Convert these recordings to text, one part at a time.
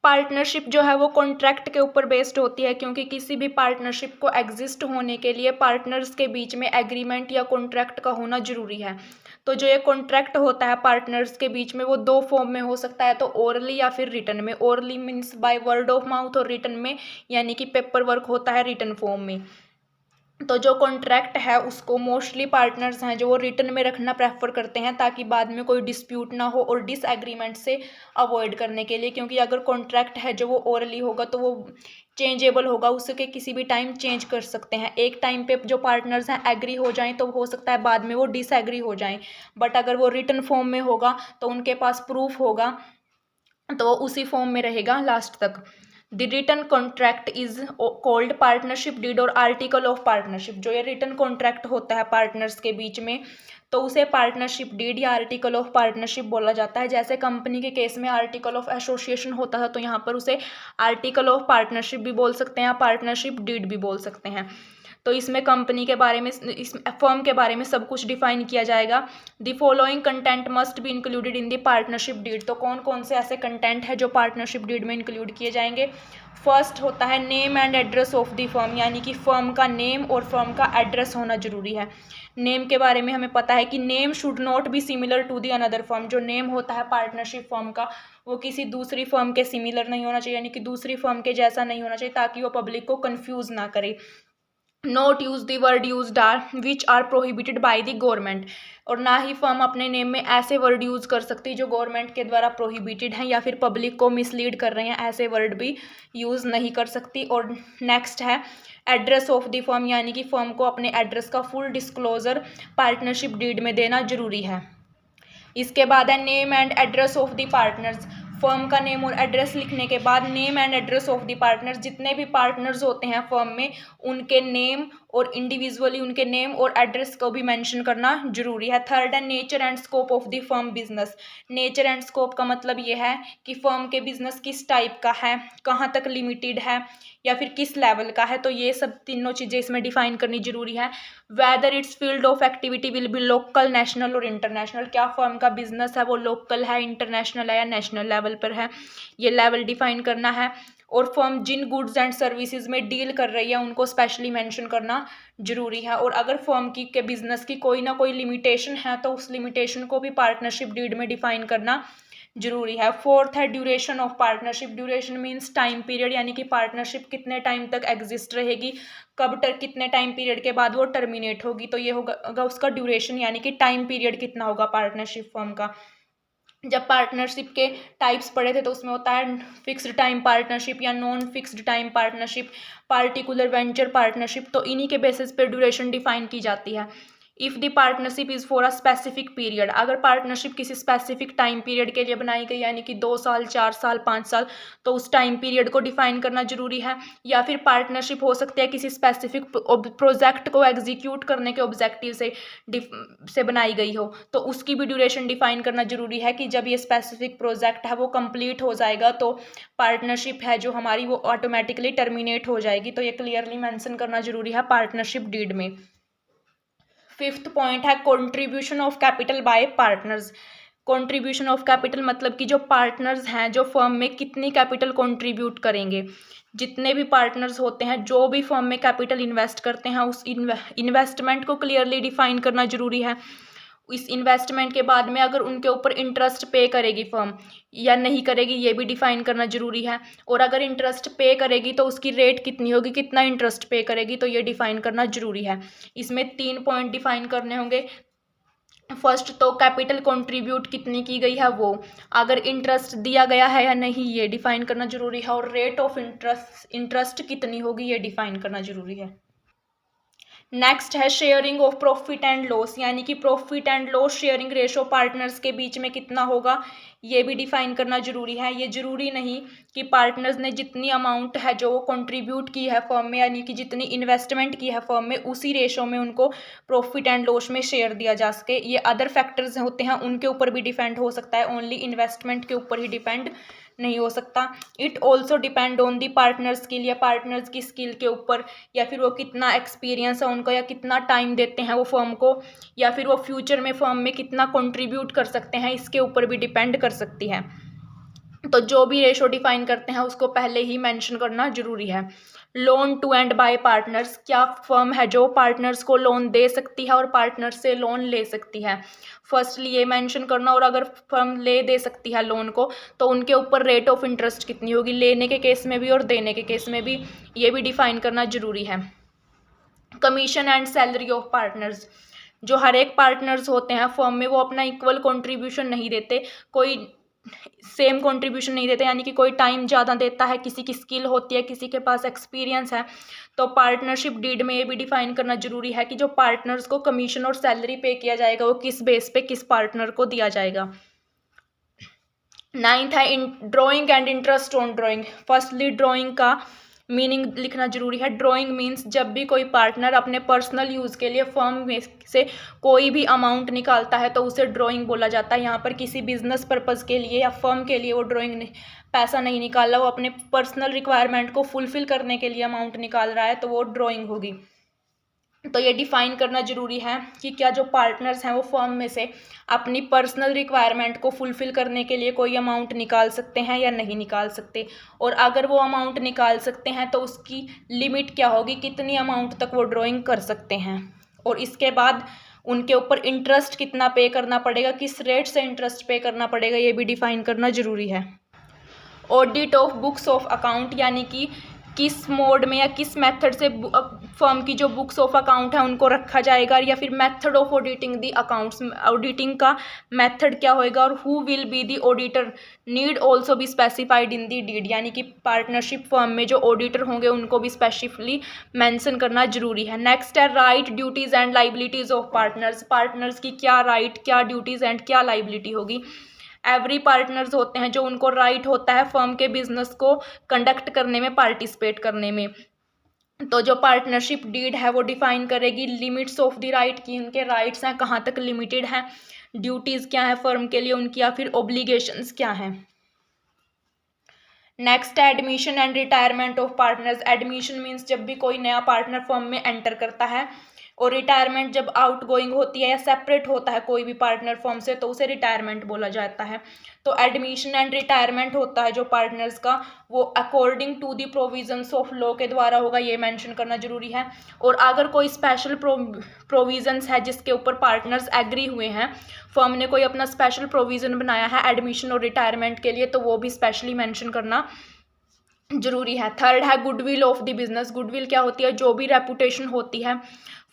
Partnership जो है वो कॉन्ट्रैक्ट के ऊपर बेस्ड होती है, क्योंकि किसी भी पार्टनरशिप को एग्जिस्ट होने के लिए पार्टनर्स के बीच में एग्रीमेंट या कॉन्ट्रैक्ट का होना जरूरी है। तो जो ये कॉन्ट्रैक्ट होता है पार्टनर्स के बीच में वो दो फॉर्म में हो सकता है, तो ओरली या फिर रिटन में। Orally means by word of mouth, और रिटन में यानी कि पेपर वर्क होता है रिटन फॉर्म में। तो जो कॉन्ट्रैक्ट है उसको मोस्टली पार्टनर्स हैं जो वो रिटन में रखना प्रेफर करते हैं, ताकि बाद में कोई डिस्प्यूट ना हो और डिसएग्रीमेंट से अवॉइड करने के लिए। क्योंकि अगर कॉन्ट्रैक्ट है जो वो ओरली होगा तो वो चेंजेबल होगा, उसके किसी भी टाइम चेंज कर सकते हैं। एक टाइम पे जो पार्टनर्स हैं एग्री हो जाएं तो हो सकता है बाद में वो डिसएग्री हो जाएं, बट अगर वो रिटन फॉर्म में होगा तो उनके पास प्रूफ होगा, तो वो उसी फॉर्म में रहेगा लास्ट तक। The written contract is called partnership deed और आर्टिकल ऑफ पार्टनरशिप। जो ये रिटन कॉन्ट्रैक्ट होता है पार्टनर्स के बीच में तो उसे पार्टनरशिप डीड या आर्टिकल ऑफ पार्टनरशिप बोला जाता है। जैसे कंपनी के केस में आर्टिकल ऑफ एसोसिएशन होता था, तो यहाँ पर उसे आर्टिकल ऑफ पार्टनरशिप भी बोल सकते हैं, पार्टनरशिप डीड भी बोल सकते हैं। तो इसमें कंपनी के बारे में, इस फर्म के बारे में सब कुछ डिफाइन किया जाएगा। The following content must be included in the partnership deed. तो कौन कौन से ऐसे कंटेंट है जो पार्टनरशिप डीड में इंक्लूड किए जाएंगे। फर्स्ट होता है name and address of the firm, यानी कि फर्म का नेम और फर्म का एड्रेस होना जरूरी है। नेम के बारे में हमें पता है कि name should not be similar to the another firm. जो नेम होता है पार्टनरशिप फर्म का वो किसी दूसरी फर्म के सिमिलर नहीं होना चाहिए, यानी कि दूसरी फर्म के जैसा नहीं होना चाहिए, ताकि वो पब्लिक को कंफ्यूज ना करे। Not use the word used are which are prohibited by the government. और ना ही फर्म अपने नेम में ऐसे वर्ड यूज कर सकती जो गवर्नमेंट के द्वारा प्रोहिबिटेड हैं या फिर पब्लिक को मिसलीड कर रहे हैं, ऐसे वर्ड भी यूज नहीं कर सकती। और नेक्स्ट है एड्रेस ऑफ द फर्म, यानी कि फर्म को अपने एड्रेस का फुल डिस्क्लोजर पार्टनरशिप डीड में देना जरूरी है। इसके बाद है name and address of the partners. Firm का नेम और एड्रेस लिखने के बाद name and address of the partners, जितने भी पार्टनर्स होते हैं फर्म में उनके नेम और इंडिविजुअली उनके नेम और एड्रेस को भी मेंशन करना जरूरी है। थर्ड है nature and scope of the firm business. Nature and scope का मतलब ये है कि फर्म के बिजनेस किस टाइप का है, कहाँ तक लिमिटेड है या फिर किस लेवल का है, तो ये सब तीनों चीज़ें इसमें डिफाइन करनी जरूरी है। Whether it's field of activity will be local, national और इंटरनेशनल। क्या फर्म का बिजनेस है वो लोकल है, इंटरनेशनल है या नेशनल लेवल पर है, ये लेवल डिफाइन करना है। और फर्म जिन गुड्स एंड सर्विसेज में डील कर रही है उनको स्पेशली मेंशन करना जरूरी है। और अगर फर्म की के बिजनेस की कोई ना कोई लिमिटेशन है तो उस लिमिटेशन को भी पार्टनरशिप डीड में डिफाइन करना जरूरी है। फोर्थ है duration of partnership. Duration means time period, यानी कि पार्टनरशिप कितने टाइम तक एग्जिस्ट रहेगी, कब कितने टाइम पीरियड के बाद वो टर्मिनेट होगी, तो ये होगा उसका ड्यूरेशन, यानी कि टाइम पीरियड कितना होगा पार्टनरशिप फर्म का। जब पार्टनरशिप के टाइप्स पढ़े थे तो उसमें होता है फिक्स्ड टाइम पार्टनरशिप या non fixed time partnership, particular venture partnership. तो इन्हीं के बेसिस पे ड्यूरेशन डिफाइन की जाती है। If the partnership is for a specific period, अगर पार्टनरशिप किसी स्पेसिफिक टाइम पीरियड के लिए बनाई गई, यानी कि 2 साल 4 साल 5 साल, तो उस टाइम पीरियड को डिफाइन करना जरूरी है। या फिर पार्टनरशिप हो सकती है किसी स्पेसिफिक प्रोजेक्ट को एग्जीक्यूट करने के ऑब्जेक्टिव से बनाई गई हो, तो उसकी भी ड्यूरेशन डिफाइन करना जरूरी है कि जब ये स्पेसिफिक प्रोजेक्ट है वो कंप्लीट हो जाएगा तो पार्टनरशिप है जो हमारी वो ऑटोमेटिकली टर्मिनेट हो जाएगी। तो ये क्लियरली मेंशन करना जरूरी है पार्टनरशिप डीड में। फिफ्थ पॉइंट है contribution of capital by partners. Contribution of capital मतलब कि जो पार्टनर्स हैं जो फर्म में कितनी कैपिटल कंट्रीब्यूट करेंगे। जितने भी पार्टनर्स होते हैं जो भी फर्म में कैपिटल इन्वेस्ट करते हैं उस इन्वेस्टमेंट को क्लियरली डिफाइन करना जरूरी है। इस इन्वेस्टमेंट के बाद में अगर उनके ऊपर इंटरेस्ट पे करेगी फर्म या नहीं करेगी ये भी डिफाइन करना जरूरी है। और अगर इंटरेस्ट पे करेगी तो उसकी रेट कितनी होगी, कितना इंटरेस्ट पे करेगी, तो ये डिफाइन करना जरूरी है। इसमें 3 पॉइंट डिफाइन करने होंगे। फर्स्ट तो कैपिटल कंट्रीब्यूट कितनी की गई है वो, अगर इंटरेस्ट दिया गया है या नहीं ये डिफाइन करना जरूरी है। और रेट ऑफ इंटरेस्ट कितनी होगी ये डिफाइन करना जरूरी है। नेक्स्ट है sharing of profit and loss, यानी कि profit and loss sharing ratio partners के बीच में कितना होगा ये भी डिफाइन करना जरूरी है। ये जरूरी नहीं कि पार्टनर्स ने जितनी अमाउंट है जो वो कंट्रीब्यूट की है फर्म में, यानी कि जितनी इन्वेस्टमेंट की है फर्म में उसी रेशो में उनको प्रॉफिट एंड लॉस में शेयर दिया जा सके। ये अदर फैक्टर्स होते हैं उनके ऊपर भी डिपेंड हो सकता है, ओनली इन्वेस्टमेंट के ऊपर ही डिपेंड नहीं हो सकता। It also depend on the partner skill, या पार्टनर्स की स्किल के ऊपर, या फिर वो कितना एक्सपीरियंस है उनको, या कितना टाइम देते हैं वो फर्म को, या फिर वो फ्यूचर में फर्म में कितना कंट्रीब्यूट कर सकते हैं, इसके ऊपर भी डिपेंड कर सकती है। तो जो भी रेशो डिफाइन करते हैं उसको पहले ही मेंशन करना जरूरी है। Loan to and by partners, क्या फर्म है जो पार्टनर्स को लोन दे सकती है और पार्टनर्स से लोन ले सकती है, फर्स्टली ये मेंशन करना। और अगर फर्म ले दे सकती है लोन को तो उनके ऊपर रेट ऑफ इंटरेस्ट कितनी होगी, लेने के केस में भी और देने के केस में भी, ये भी डिफाइन करना जरूरी है। Commission and salary of partners, जो हर एक पार्टनर्स होते हैं फर्म में वो अपना इक्वल कंट्रीब्यूशन नहीं देते, कोई सेम कंट्रीब्यूशन नहीं देते, यानी कि कोई टाइम ज़्यादा देता है, किसी की स्किल होती है, किसी के पास एक्सपीरियंस है। तो पार्टनरशिप डीड में ये भी डिफाइन करना जरूरी है कि जो पार्टनर्स को कमीशन और सैलरी पे किया जाएगा वो किस बेस पे किस पार्टनर को दिया जाएगा। 9th है in drawing and interest on drawing. Firstly drawing का मीनिंग लिखना जरूरी है। ड्राइंग मीन्स जब भी कोई पार्टनर अपने पर्सनल यूज़ के लिए फर्म में से कोई भी अमाउंट निकालता है तो उसे ड्राइंग बोला जाता है। यहाँ पर किसी बिजनेस पर्पज़ के लिए या फर्म के लिए वो ड्राइंग पैसा नहीं निकाल रहा, वो अपने पर्सनल रिक्वायरमेंट को फुलफिल करने के लिए अमाउंट निकाल रहा है तो वो ड्राइंग होगी। तो ये डिफाइन करना जरूरी है कि क्या जो पार्टनर्स हैं वो फर्म में से अपनी पर्सनल रिक्वायरमेंट को फुलफिल करने के लिए कोई अमाउंट निकाल सकते हैं या नहीं निकाल सकते, और अगर वो अमाउंट निकाल सकते हैं तो उसकी लिमिट क्या होगी, कितनी अमाउंट तक वो ड्राइंग कर सकते हैं, और इसके बाद उनके ऊपर इंटरेस्ट कितना पे करना पड़ेगा, किस रेट से इंटरेस्ट पे करना पड़ेगा, ये भी डिफाइन करना जरूरी है। Audit of books of account, यानी कि किस मोड में या किस मेथड से फर्म की जो बुक्स ऑफ अकाउंट है उनको रखा जाएगा, या फिर method of auditing the accounts, auditing का मेथड क्या होएगा, और who will be the auditor need also be specified in the deed, यानी कि पार्टनरशिप फर्म में जो ऑडिटर होंगे उनको भी स्पेसिफिकली मेंशन करना जरूरी है। नेक्स्ट है right, duties and liabilities of partners. Partners की क्या राइट, क्या ड्यूटीज़ एंड क्या लाइबिलिटी होगी। एवरी पार्टनर्स होते हैं जो उनको राइट होता है फर्म के बिजनेस को कंडक्ट करने में, पार्टिसिपेट करने में। तो जो पार्टनरशिप डीड है वो डिफाइन करेगी लिमिट्स ऑफ द राइट, की उनके राइट्स हैं कहाँ तक लिमिटेड हैं, ड्यूटीज़ क्या है फर्म के लिए उनकी, या फिर ओब्लिगेशंस क्या हैं। नेक्स्ट है admission and retirement of partners. Admission means जब भी कोई नया पार्टनर फर्म में एंटर करता है, और रिटायरमेंट जब आउट गोइंग होती है या सेपरेट होता है कोई भी पार्टनर फर्म से तो उसे रिटायरमेंट बोला जाता है। तो एडमिशन एंड रिटायरमेंट होता है जो पार्टनर्स का, वो according to the provisions of law के द्वारा होगा, ये मेंशन करना जरूरी है। और अगर कोई स्पेशल प्रोविजंस है जिसके ऊपर पार्टनर्स एग्री हुए हैं, फर्म ने कोई अपना स्पेशल प्रोविज़न बनाया है एडमिशन और रिटायरमेंट के लिए, तो वो भी स्पेशली मेंशन करना जरूरी है। थर्ड है goodwill of the business. Goodwill क्या होती है, जो भी रेपुटेशन होती है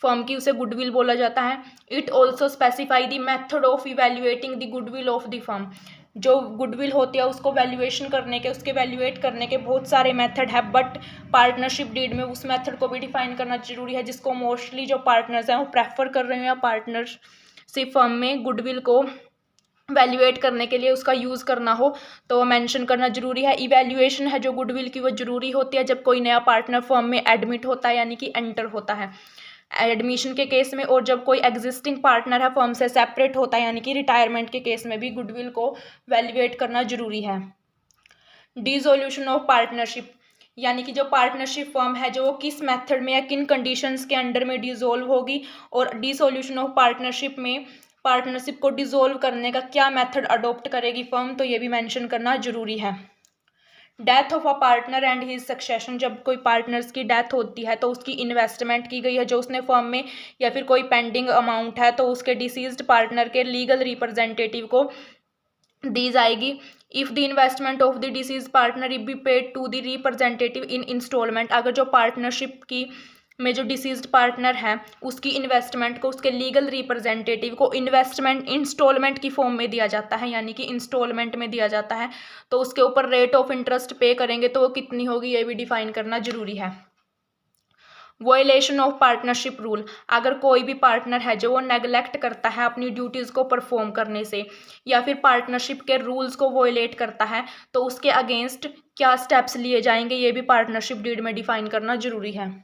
फर्म की उसे गुडविल बोला जाता है। It also specify the method of evaluating the goodwill of the firm. जो गुडविल होती है उसको वैल्यूएशन करने के, उसके वैल्यूएट करने के बहुत सारे मेथड है, बट पार्टनरशिप डीड में उस मेथड को भी डिफाइन करना जरूरी है जिसको मोस्टली जो पार्टनर्स हैं वो प्रेफर कर रहे हैं, या पार्टनरशिप फर्म में गुडविल को वैल्यूएट करने के लिए उसका यूज़ करना हो तो मेंशन करना जरूरी है। इवैल्यूएशन है जो गुडविल की वो जरूरी होती है जब कोई नया पार्टनर फर्म में एडमिट होता है, यानी कि एंटर होता है एडमिशन के केस में, और जब कोई एग्जिस्टिंग पार्टनर है फर्म से सेपरेट होता है यानी कि रिटायरमेंट के केस में भी गुडविल को वैल्यूएट करना जरूरी है। डिसोल्यूशन ऑफ पार्टनरशिप, यानी कि जो पार्टनरशिप फर्म है जो किस मेथड में या किन कंडीशंस के अंडर में डिसॉल्व होगी, और डिसोल्यूशन ऑफ पार्टनरशिप में पार्टनरशिप को डिसॉल्व करने का क्या मेथड अडॉप्ट करेगी फर्म, तो ये भी मेंशन करना जरूरी है। Death of a partner and his succession, जब कोई पार्टनर्स की डेथ होती है तो उसकी इन्वेस्टमेंट की गई है जो उसने फर्म में, या फिर कोई पेंडिंग अमाउंट है तो उसके डिसीज्ड पार्टनर के लीगल रिप्रेजेंटेटिव को दी जाएगी। If the investment of the deceased partner be paid to the representative in instalment, अगर जो पार्टनरशिप की में जो डिसीज्ड पार्टनर है उसकी इन्वेस्टमेंट को उसके लीगल रिप्रेजेंटेटिव को इन्वेस्टमेंट इंस्टॉलमेंट की फॉर्म में दिया जाता है, यानी कि इंस्टॉलमेंट में दिया जाता है, तो उसके ऊपर रेट ऑफ इंटरेस्ट पे करेंगे तो वो कितनी होगी ये भी डिफाइन करना जरूरी है। वॉयलेशन ऑफ पार्टनरशिप रूल, अगर कोई भी पार्टनर है जो वो नेगलेक्ट करता है अपनी ड्यूटीज़ को परफॉर्म करने से, या फिर पार्टनरशिप के रूल्स को वॉयलेट करता है तो उसके अगेंस्ट क्या स्टेप्स लिए जाएंगे, ये भी पार्टनरशिप डीड में डिफाइन करना जरूरी है।